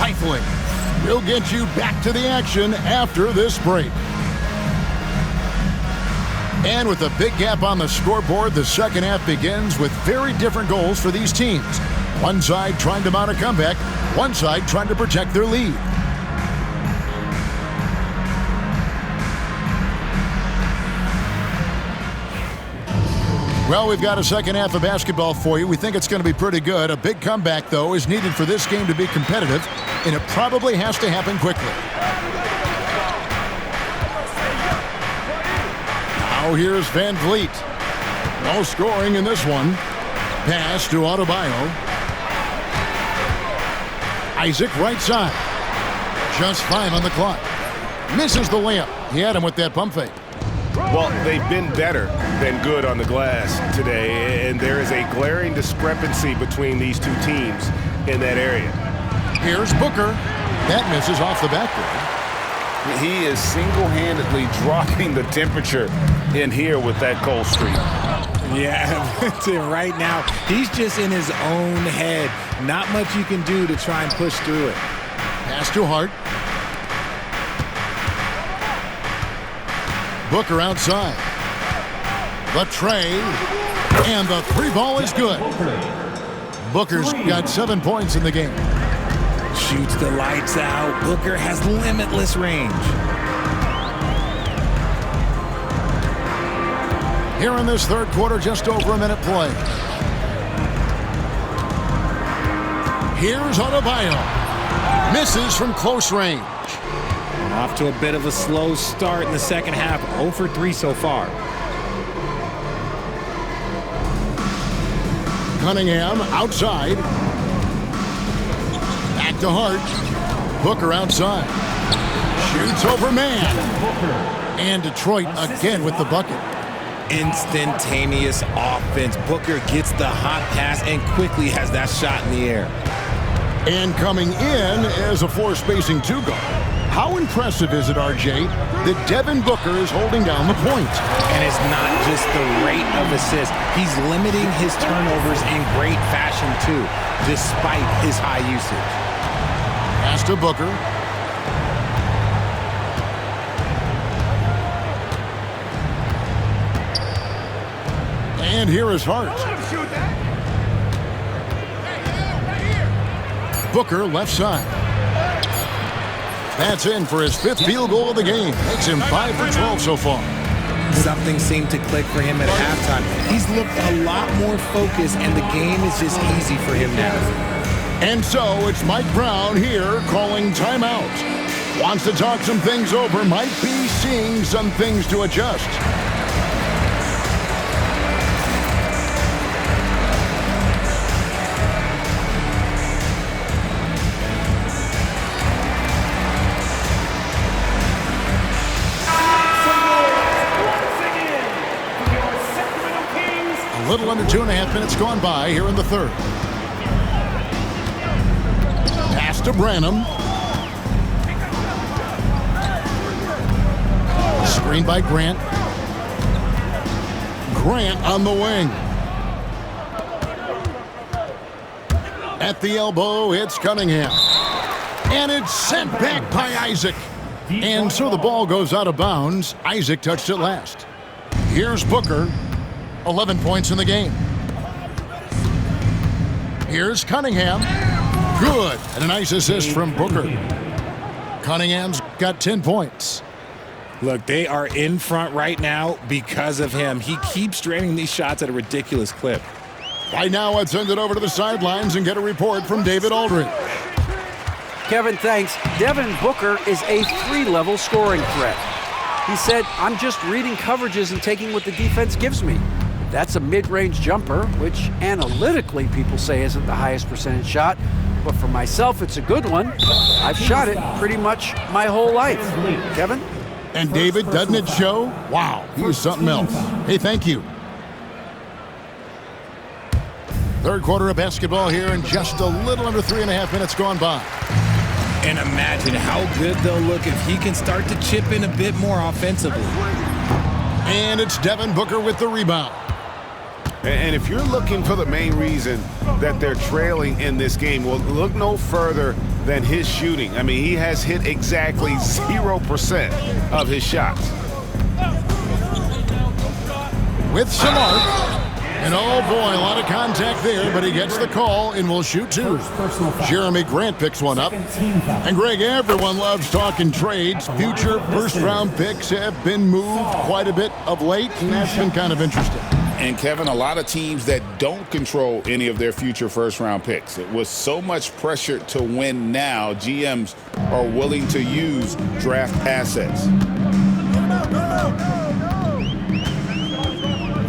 stifling. We'll get you back to the action after this break. And with a big gap on the scoreboard, the second half begins with very different goals for these teams. One side trying to mount a comeback, one side trying to protect their lead. Well, we've got a second half of basketball for you. We think it's going to be pretty good. A big comeback, though, is needed for this game to be competitive, and it probably has to happen quickly. Now here's Van Vliet. No scoring in this one. Pass to Adebayo. Isaac right side. Just 5 on the clock. Misses the layup. He had him with that pump fake. Well, they've been better than good on the glass today, and there is a glaring discrepancy between these two teams in that area. Here's Booker. That misses off the backboard. He is single-handedly dropping the temperature in here with that cold streak. Yeah, right now, he's just in his own head. Not much you can do to try and push through it. Pass to Hart. Booker outside. The tray. And the three ball is good. Booker's got 7 points in the game. Shoots the lights out. Booker has limitless range. Here in this third quarter, just over a minute play. Here's Adebayo. Misses from close range. Off to a bit of a slow start in the second half. 0 for 3 so far. Cunningham outside. Back to Hart. Booker outside. Shoots over man. And Detroit again with the bucket. Instantaneous offense. Booker gets the hot pass and quickly has that shot in the air. And coming in is a floor-spacing two-guard. How impressive is it, RJ, that Devin Booker is holding down the point? And it's not just the rate of assists. He's limiting his turnovers in great fashion, too, despite his high usage. Pass to Booker. And here is Hart. Booker left side. That's in for his 5th field goal of the game. Makes him 5 for 12 so far. Something seemed to click for him at halftime. He's looked a lot more focused, and the game is just easy for him now. And so it's Mike Brown here calling timeout. Wants to talk some things over. Might be seeing some things to adjust. A little under 2.5 minutes gone by here in the third. Pass to Branham. Screen by Grant. Grant on the wing. At the elbow, it's Cunningham. And it's sent back by Isaac. And so the ball goes out of bounds. Isaac touched it last. Here's Booker. 11 points in the game. Here's Cunningham. Good. And a nice assist from Booker. Cunningham's got 10 points. Look, they are in front right now because of him. He keeps draining these shots at a ridiculous clip. Right now, let's send it over to the sidelines and get a report from David Aldridge. Kevin, thanks. Devin Booker is a 3-level scoring threat. He said, I'm just reading coverages and taking what the defense gives me. That's a mid-range jumper, which analytically people say isn't the highest percentage shot. But for myself, it's a good one. I've shot it pretty much my whole life. Kevin? And David, doesn't it show? Wow, he's something else. Hey, thank you. Third quarter of basketball here, and just a little under 3.5 minutes gone by. And imagine how good they'll look if he can start to chip in a bit more offensively. And it's Devin Booker with the rebound. And if you're looking for the main reason that they're trailing in this game, well, look no further than his shooting. I mean, he has hit exactly 0% of his shots. With some arc. And oh boy, a lot of contact there, but he gets the call and will shoot two. Jeremy Grant picks one up. And Greg, everyone loves talking trades. Future first-round picks have been moved quite a bit of late, and that's been kind of interesting. And Kevin, a lot of teams that don't control any of their future first-round picks. With so much pressure to win now, GMs are willing to use draft assets.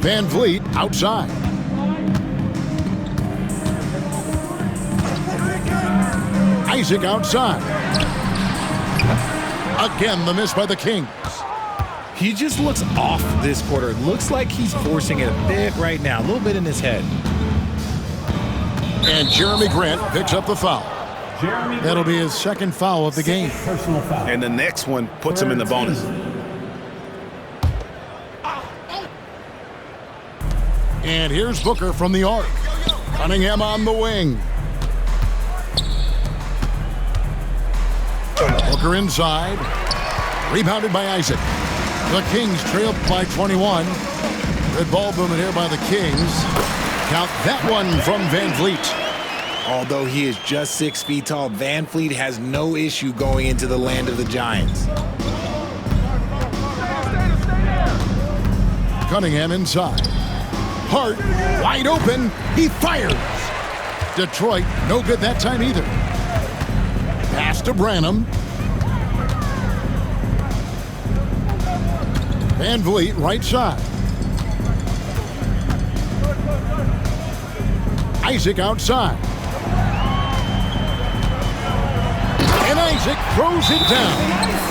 Van Vliet outside. Isaac outside. Again, the miss by the Kings. He just looks off this quarter. It looks like he's forcing it a bit right now, a little bit in his head. And Jeremy Grant picks up the foul. That'll be his second foul of the game. And the next one puts him in the bonus. And here's Booker from the arc. Cunningham on the wing. Booker inside. Rebounded by Isaac. The Kings trail by 21. Good ball movement here by the Kings. Count that one from Van Vliet. Although he is just 6 feet tall, Van Vliet has no issue going into the land of the Giants. Cunningham inside. Hart, wide open, he fires. Detroit, no good that time either. Pass to Branham. Van Vliet, right side. Isaac outside. And Isaac throws it down.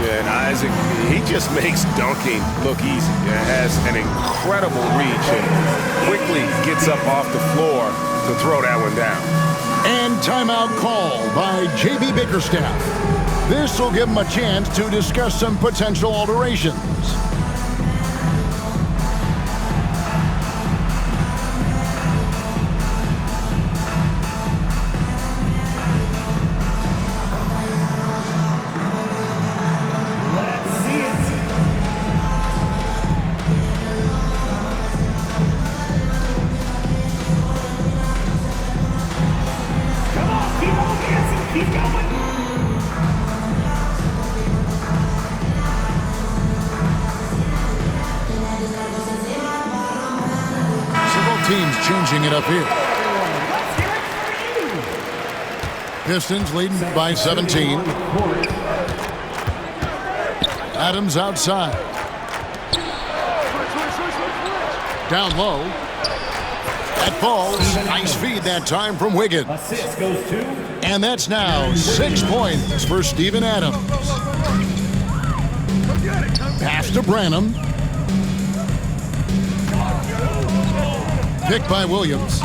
Yeah, and Isaac, he just makes dunking look easy. Yeah, has an incredible reach and quickly gets up off the floor to throw that one down. And timeout called by J.B. Bickerstaff. This will give him a chance to discuss some potential alterations. Teams changing it up here. Pistons leading by 17. Adams outside. Down low. That falls. Nice feed that time from Wiggins. And that's now 6 points for Steven Adams. Pass to Branham. Picked by Williams.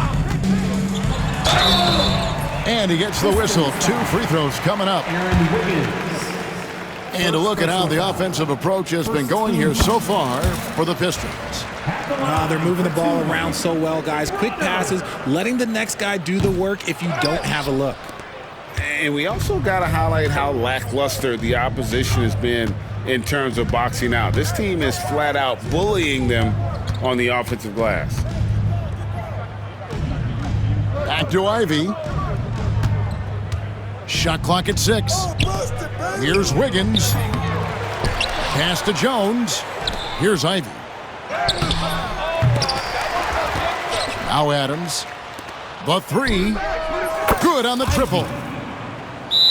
And he gets the whistle. 2 free throws coming up. And a look at how the offensive approach has been going here so far for the Pistons. They're moving the ball around so well, guys. Quick passes, letting the next guy do the work if you don't have a look. And we also got to highlight how lackluster the opposition has been in terms of boxing out. This team is flat out bullying them on the offensive glass. Back to Ivy. Shot clock at 6. Here's Wiggins. Pass to Jones. Here's Ivy. Now Adams. The 3. Good on the triple.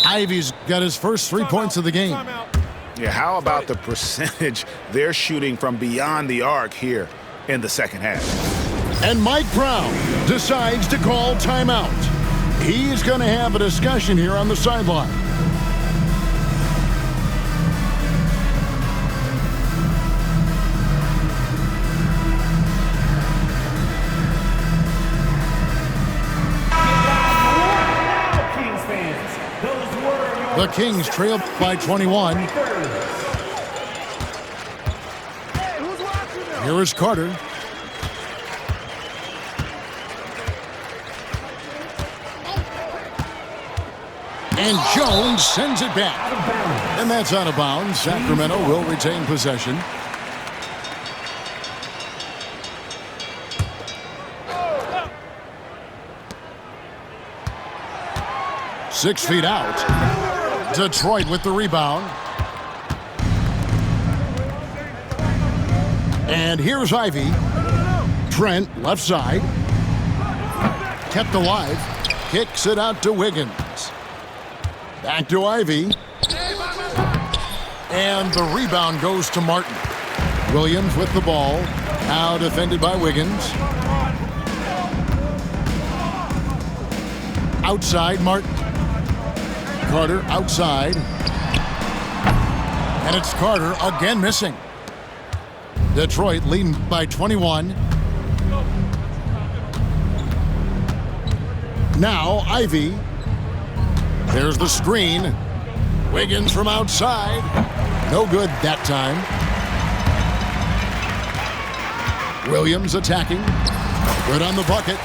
Ivy's got his first 3 points of the game. Yeah, how about the percentage they're shooting from beyond the arc here in the second half? And Mike Brown decides to call timeout. He's going to have a discussion here on the sideline. The Kings trail by 21. Here is Carter. And Jones sends it back. And that's out of bounds. Sacramento will retain possession. Six feet out. Detroit with the rebound. And here's Ivy. Trent, left side. Kept alive. Kicks it out to Wiggins. Back to Ivy. And the rebound goes to Martin. Williams with the ball. Now defended by Wiggins. Outside, Martin. Carter outside. And it's Carter again missing. Detroit leading by 21. Now Ivy. There's the screen. Wiggins from outside. No good that time. Williams attacking. Good on the bucket.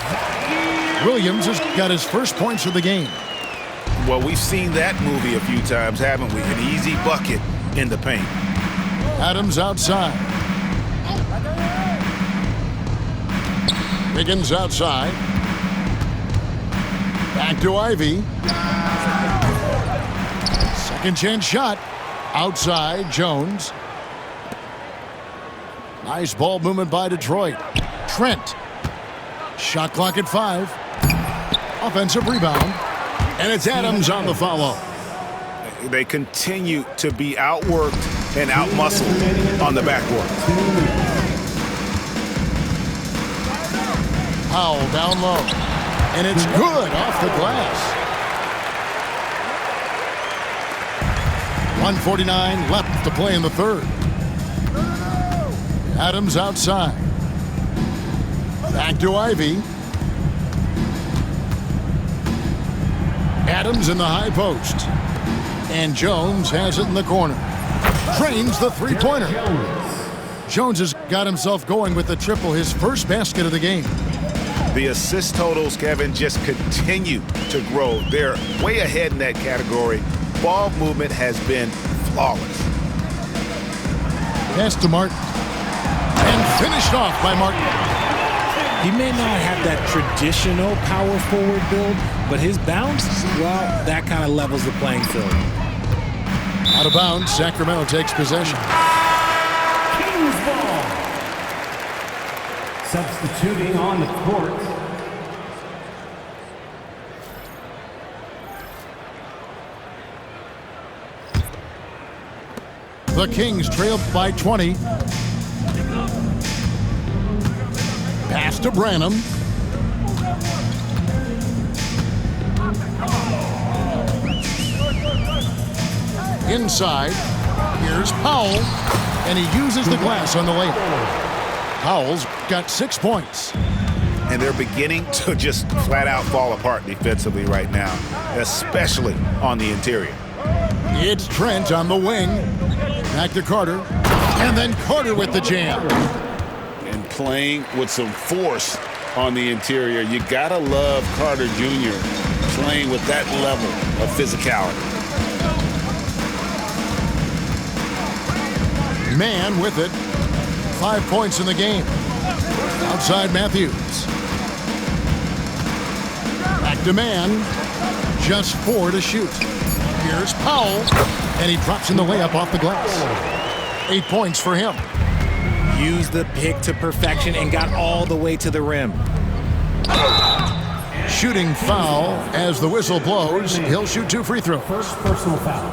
Williams has got his first points of the game. Well, we've seen that movie a few times, haven't we? An easy bucket in the paint. Adams outside. Wiggins outside. Back to Ivy. Second chance shot. Outside, Jones. Nice ball movement by Detroit. Trent. Shot clock at 5. Offensive rebound. And it's Adams on the follow. They continue to be outworked and outmuscled on the backboard. Powell down low. And it's good off the glass. 1:49 left to play in the third. Adams outside. Back to Ivy. Adams in the high post. And Jones has it in the corner. Trains the three-pointer. Jones has got himself going with the triple, his first basket of the game. The assist totals, Kevin, just continue to grow. They're way ahead in that category. Ball movement has been flawless. Pass to Martin. And finished off by Martin. He may not have that traditional power forward build, but his bounce, well, that kind of levels the playing field. Out of bounds, Sacramento takes possession. Kings ball. Substituting on the court. The Kings trail by 20. Pass to Branham. Inside. Here's Powell. And he uses the glass on the layup. Powell's got 6 points. And they're beginning to just flat out fall apart defensively right now, especially on the interior. It's Trent on the wing. Back to Carter. And then Carter with the jam. And playing with some force on the interior. You gotta love Carter Jr. playing with that level of physicality. Man with it. 5 points in the game. Outside Matthews. Back to Man. Just 4 to shoot. Here's Powell. And he drops in the layup off the glass. 8 points for him. Used the pick to perfection and got all the way to the rim. Shooting foul as the whistle blows. He'll shoot 2 free throws. First personal foul.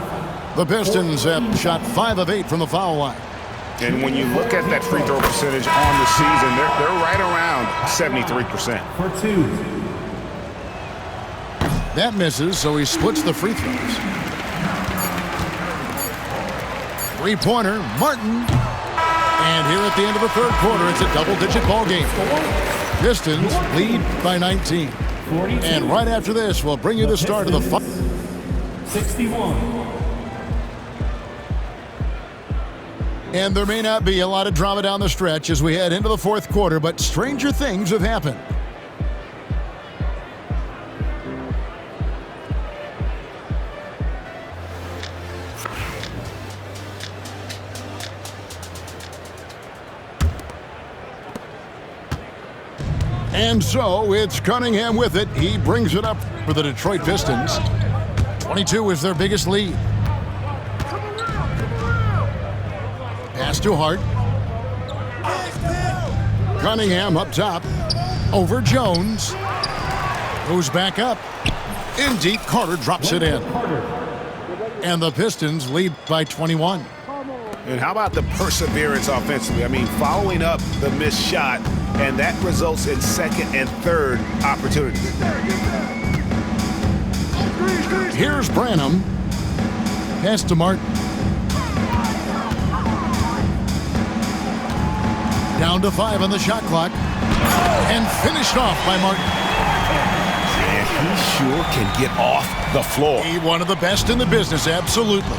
The Pistons have shot 5 of 8 from the foul line. And when you look at that free throw percentage on the season, they're right around 73%. For 2. That misses, so he splits the free throws. Three-pointer, Martin. And here at the end of the third quarter, it's a double-digit ball game. Pistons lead by 19. 42. And right after this, we'll bring you the start of the 61. And there may not be a lot of drama down the stretch as we head into the fourth quarter, but stranger things have happened. And so it's Cunningham with it. He brings it up for the Detroit Pistons. 22 is their biggest lead. Pass to Hart. Cunningham up top. Over Jones. Goes back up. In deep, Carter drops it in. And the Pistons lead by 21. And how about the perseverance offensively? I mean, following up the missed shot, and that results in second and third opportunities. Here's Branham. Pass to Martin. Down to 5 on the shot clock. And finished off by Martin. And he sure can get off the floor. He one of the best in the business, absolutely.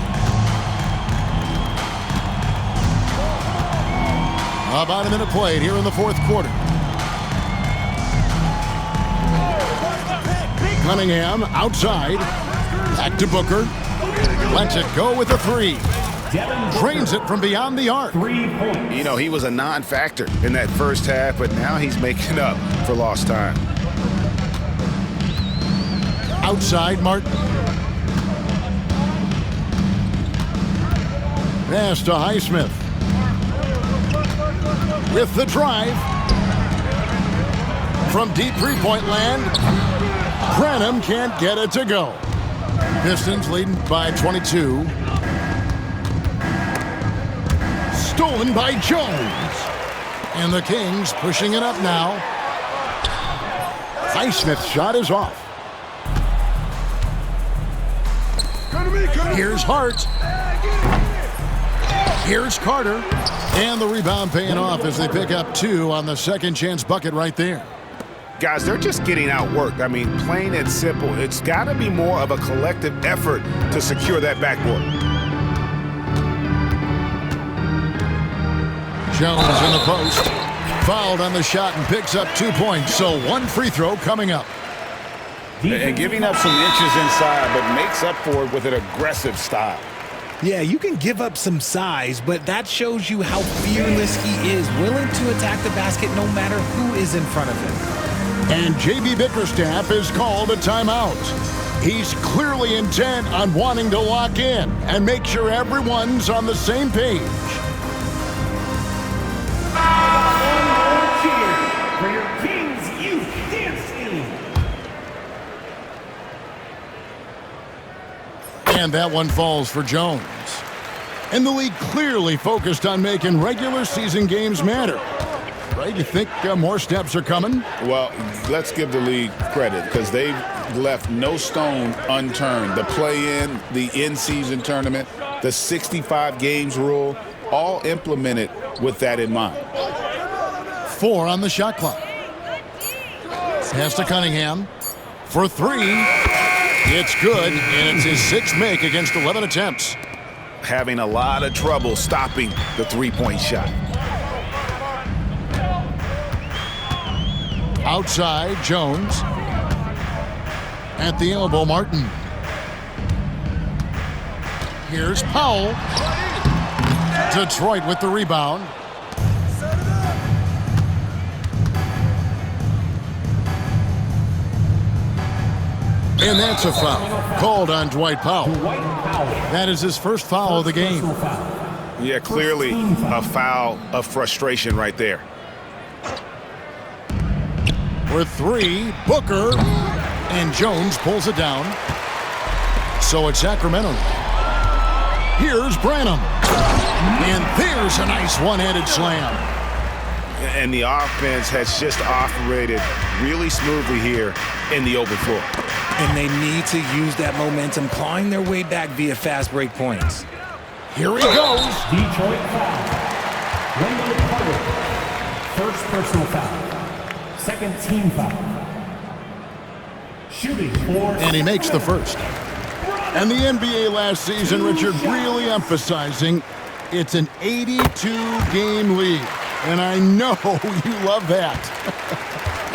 About a minute played here in the fourth quarter. Cunningham outside. Back to Booker. Lets it go with a 3. Drains it from beyond the arc. 3 points. You know, he was a non-factor in that first half, but now he's making up for lost time. Outside Martin. Pass to Highsmith. With the drive. From deep three-point land. Branham can't get it to go. Pistons leading by 22. Stolen by Jones. And the Kings pushing it up now. Highsmith's shot is off. Here's Hart. Here's Carter. And the rebound paying off as they pick up 2 on the second chance bucket right there. Guys, they're just getting outworked. I mean, plain and simple. It's got to be more of a collective effort to secure that backboard. Jones in the post. Fouled on the shot and picks up 2 points. So 1 free throw coming up. And giving up some inches inside, but makes up for it with an aggressive style. Yeah, you can give up some size, but that shows you how fearless he is, willing to attack the basket no matter who is in front of him. And J.B. Bickerstaff is called a timeout. He's clearly intent on wanting to lock in and make sure everyone's on the same page. One more cheer for your Kings Youth Dance Team. And that one falls for Jones. And the league clearly focused on making regular season games matter. Right? You think more steps are coming? Well, let's give the league credit because they've left no stone unturned. The play-in, the in-season tournament, the 65 games rule, all implemented with that in mind. 4 on the shot clock. Pass to Cunningham for 3. It's good, and it's his 6th make against 11 attempts. Having a lot of trouble stopping the three-point shot. Outside, Jones. At the elbow, Martin. Here's Powell. Detroit with the rebound. And that's a foul called on Dwight Powell. That is his first foul of the game. Yeah, clearly a foul of frustration right there. For 3, Booker. And Jones pulls it down. So it's Sacramento. Here's Branham. And there's a nice one-handed slam. And the offense has just operated really smoothly here in the open floor. And they need to use that momentum, clawing their way back via fast break points. Here he goes. Detroit foul. Wendell Carter. First personal foul. Second team foul. Shooting for... And he makes the first. And the NBA last season, Richard, really emphasizing it's an 82-game league. And I know you love that.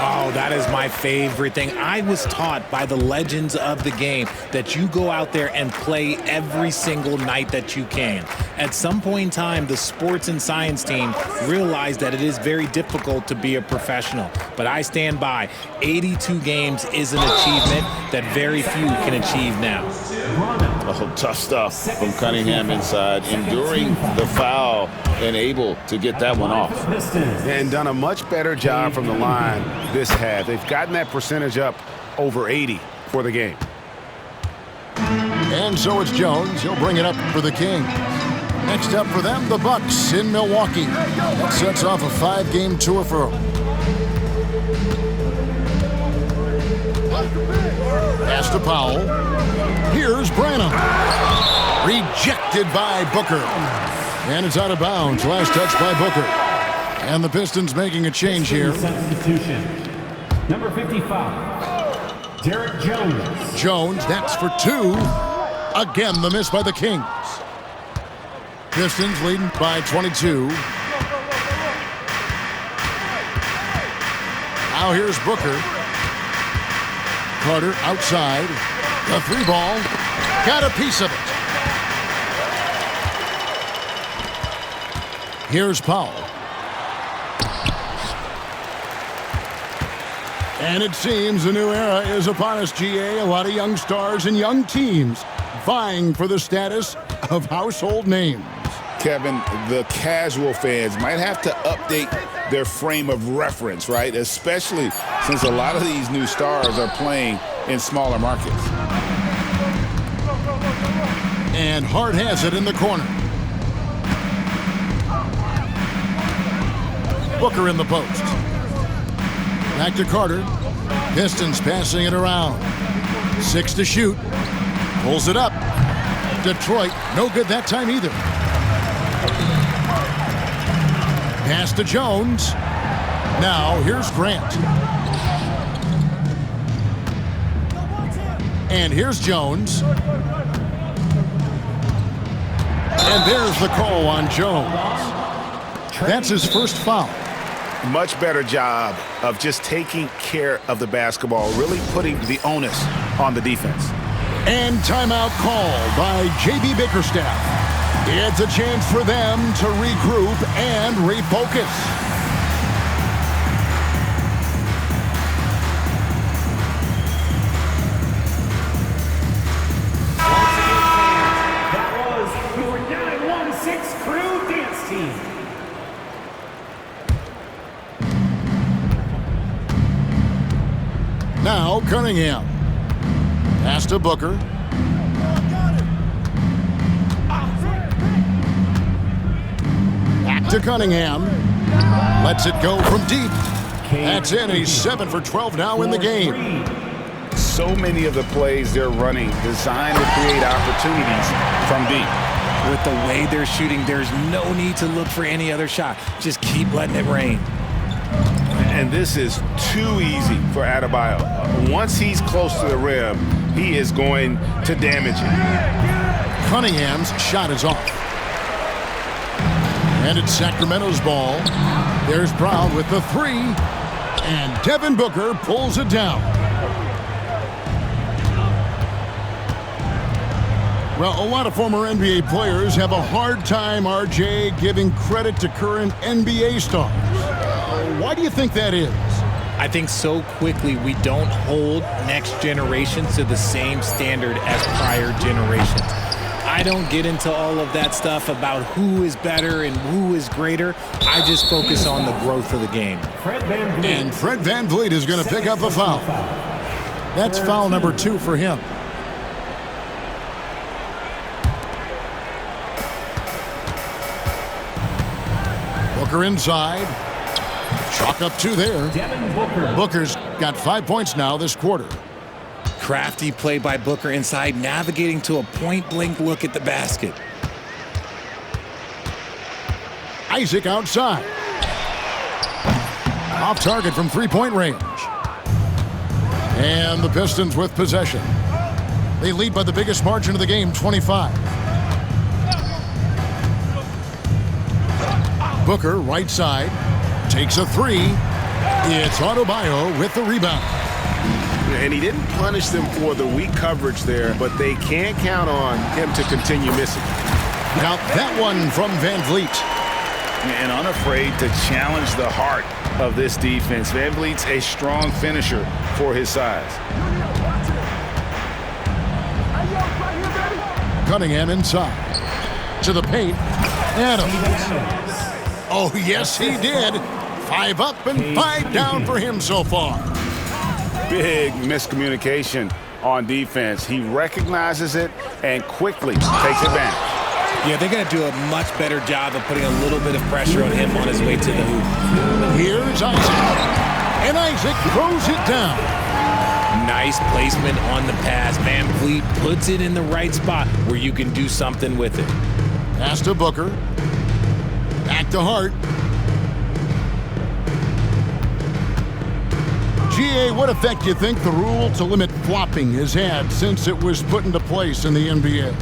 Oh, that is my favorite thing. I was taught by the legends of the game that you go out there and play every single night that you can. At some point in time, the sports and science team realized that it is very difficult to be a professional. But I stand by. 82 games is an achievement that very few can achieve now. Oh, tough stuff from Cunningham inside, enduring the foul and able to get that one off. And done a much better job from the line this half. They've gotten that percentage up over 80 for the game. And so it's Jones. He'll bring it up for the Kings. Next up for them, the Bucks in Milwaukee. That sets off a 5-game tour for them. Pass to Powell. Here's Branham. Rejected by Booker. And it's out of bounds. Last touch by Booker. And the Pistons making a change here. Substitution. Number 55, Derek Jones. Jones, that's for 2. Again, the miss by the Kings. Pistons leading by 22. Now here's Booker. Carter outside. The 3 ball. Got a piece of it. Here's Powell. And it seems a new era is upon us, GA. A lot of young stars and young teams vying for the status of household names. Kevin, the casual fans might have to update their frame of reference, right? Especially since a lot of these new stars are playing in smaller markets. And Hart has it in the corner. Booker in the post. Back to Carter. Pistons passing it around. 6 to shoot. Pulls it up. Detroit, no good that time either. Pass to Jones. Now here's Grant. And here's Jones. And there's the call on Jones. That's his first foul. Much better job of just taking care of the basketball, really putting the onus on the defense. And timeout called by J.B. Bickerstaff. It's a chance for them to regroup and refocus. That was your 916 Crew Dance Team. Now Cunningham. Pass to Booker. Back to Cunningham. Lets it go from deep. That's in. He's 7 for 12 now in the game. So many of the plays they're running designed to create opportunities from deep. With the way they're shooting, there's no need to look for any other shot. Just keep letting it rain. And this is too easy for Adebayo. Once he's close to the rim, he is going to damage it. Cunningham's shot is off. And it's Sacramento's ball. There's Brown with the 3. And Devin Booker pulls it down. Well, a lot of former NBA players have a hard time, RJ, giving credit to current NBA stars. Why do you think that is? I think so quickly we don't hold next generations to the same standard as prior generations. I don't get into all of that stuff about who is better and who is greater. I just focus on the growth of the game. And Fred VanVleet is going to pick up a foul. That's foul number 2 for him. Booker inside. Chalk up 2 there. Booker's got 5 points now this quarter. Crafty play by Booker inside, navigating to a point-blank look at the basket. Isaac outside. Off target from 3-point range. And the Pistons with possession. They lead by the biggest margin of the game, 25. Booker, right side, takes a 3. It's Adebayo with the rebound. And he didn't punish them for the weak coverage there, but they can't count on him to continue missing. Now that one from Van Vliet. And unafraid to challenge the heart of this defense. Van Vliet's a strong finisher for his size. Cunningham inside. To the paint. Adams. Oh, yes, he did. 5 up and 5 down for him so far. Big miscommunication on defense. He recognizes it and quickly takes advantage. Yeah, they're going to do a much better job of putting a little bit of pressure on him on his way to the hoop. Here's Isaac. And Isaac throws it down. Nice placement on the pass. Van Vliet puts it in the right spot where you can do something with it. Pass to Booker. Back to Hart. GA, what effect do you think the rule to limit flopping has had since it was put into place in the NBA?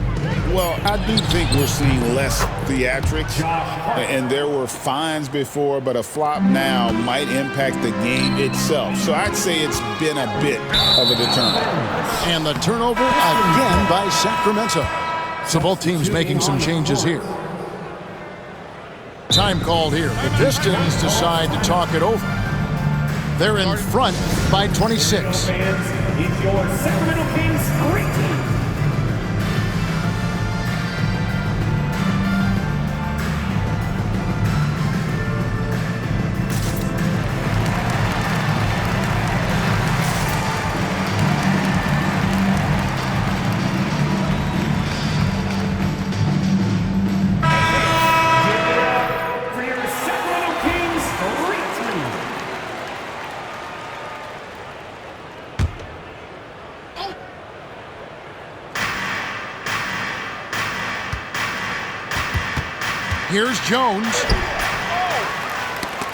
Well, I do think we're seeing less theatrics, and there were fines before, but a flop now might impact the game itself. So I'd say it's been a bit of a deterrent. And the turnover again by Sacramento. So both teams making some changes here. Time called here. The Pistons decide to talk it over. They're in front by 26. Fans, it's your Sacramento Kings great team. For your Sacramento Kings great team. Here's Jones.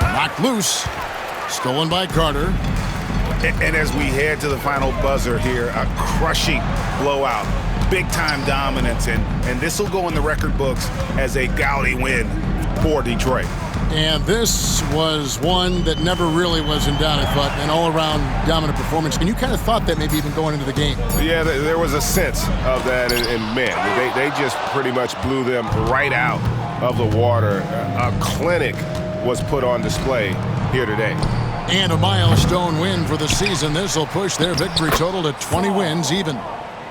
Knocked loose. Stolen by Carter. And as we head to the final buzzer here, a crushing blowout. Big-time dominance, and this will go in the record books as a gaudy win for Detroit. And this was one that never really was in doubt, I thought, an all-around dominant performance. And you kind of thought that maybe even going into the game. Yeah, there was a sense of that, and man, they just pretty much blew them right out of the water. A clinic was put on display here today. And a milestone win for the season. This will push their victory total to 20 wins even.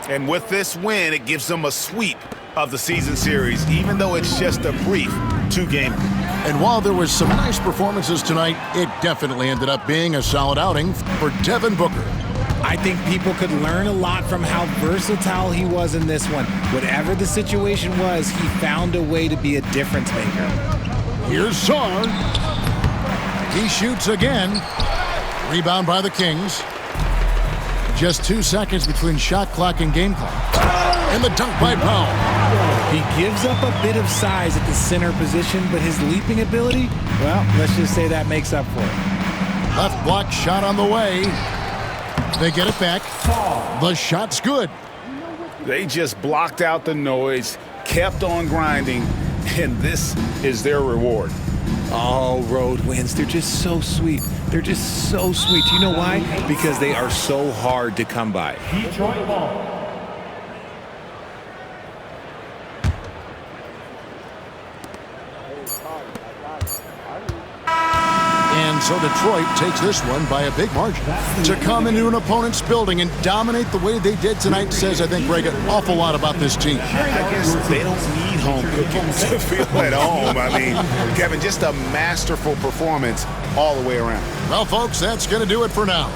And with this win, it gives them a sweep of the season series, even though it's just a brief 2-game. And while there was some nice performances tonight, it definitely ended up being a solid outing for Devin Booker. I think people could learn a lot from how versatile he was in this one. Whatever the situation was, he found a way to be a difference maker. Here's Sarr. He shoots again. Rebound by the Kings. Just 2 seconds between shot clock and game clock. And the dunk by Powell. He gives up a bit of size at the center position, but his leaping ability, well, let's just say that makes up for it. Left block shot on the way. They get it back. The shot's good. They just blocked out the noise, kept on grinding, and this is their reward. Oh, road wins. They're just so sweet. They're just so sweet. You know why? Because they are so hard to come by. Detroit ball. And so Detroit takes this one by a big margin. To come into an opponent's building and dominate the way they did tonight says, I think, Greg, an awful lot about this team. I guess they don't need home cooking to feel at home. I mean, Kevin, just a masterful performance all the way around. Well, folks, that's going to do it for now.